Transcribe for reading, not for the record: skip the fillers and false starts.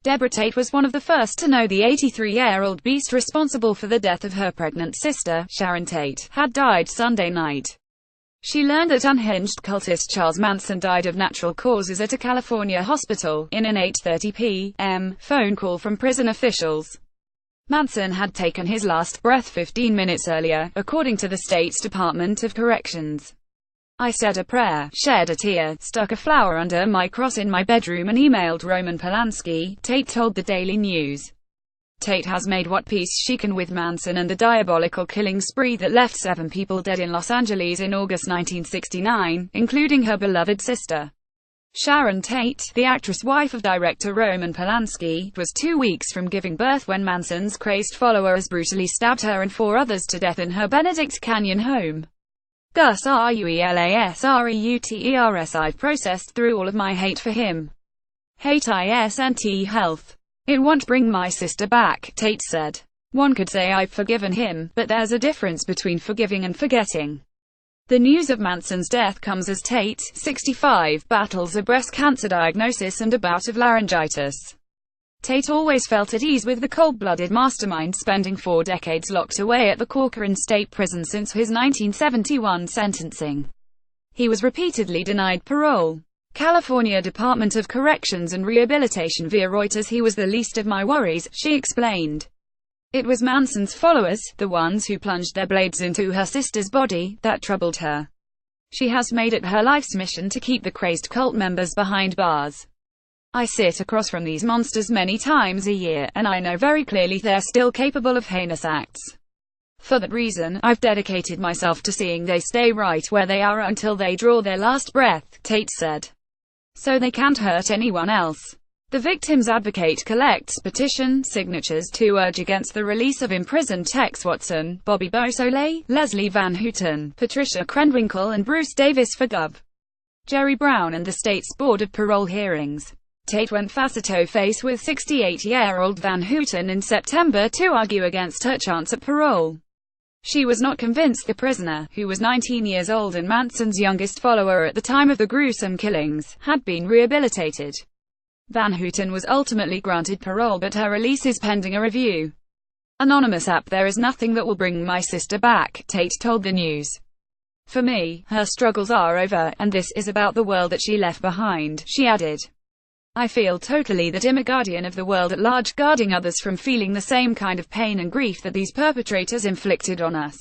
Deborah Tate was one of the first to know the 83-year-old beast responsible for the death of her pregnant sister, Sharon Tate, had died Sunday night. She learned that unhinged cultist Charles Manson died of natural causes at a California hospital, in an 8:30 p.m. phone call from prison officials. Manson had taken his last breath 15 minutes earlier, according to the state's Department of Corrections. I said a prayer, shed a tear, stuck a flower under my cross in my bedroom and emailed Roman Polanski, Tate told the Daily News. Tate has made what peace she can with Manson and the diabolical killing spree that left 7 people dead in Los Angeles in August 1969, including her beloved sister. Sharon Tate, the actress wife of director Roman Polanski, was 2 weeks from giving birth when Manson's crazed followers brutally stabbed her and 4 others to death in her Benedict Canyon home. Gus Ruelasreuters, I've processed through all of my hate for him. Hate isn't health. It won't bring my sister back, Tate said. One could say I've forgiven him, but there's a difference between forgiving and forgetting. The news of Manson's death comes as Tate, 65, battles a breast cancer diagnosis and a bout of laryngitis. Tate always felt at ease with the cold-blooded mastermind, spending 4 decades locked away at the Corcoran State Prison since his 1971 sentencing. He was repeatedly denied parole. California Department of Corrections and Rehabilitation via Reuters. He was the least of my worries, she explained. It was Manson's followers, the ones who plunged their blades into her sister's body, that troubled her. She has made it her life's mission to keep the crazed cult members behind bars. I sit across from these monsters many times a year, and I know very clearly they're still capable of heinous acts. For that reason, I've dedicated myself to seeing they stay right where they are until they draw their last breath, Tate said. So they can't hurt anyone else. The victims advocate collects petition signatures to urge against the release of imprisoned Tex Watson, Bobby Beausoleil, Leslie Van Houten, Patricia Krenwinkel and Bruce Davis for Gov. Jerry Brown and the state's Board of Parole hearings. Tate went face-to-face with 68-year-old Van Houten in September to argue against her chance at parole. She was not convinced the prisoner, who was 19 years old and Manson's youngest follower at the time of the gruesome killings, had been rehabilitated. Van Houten was ultimately granted parole, but her release is pending a review. Anonymous app. There is nothing that will bring my sister back, Tate told the news. For me, her struggles are over, and this is about the world that she left behind, she added. I feel totally that I'm a guardian of the world at large, guarding others from feeling the same kind of pain and grief that these perpetrators inflicted on us.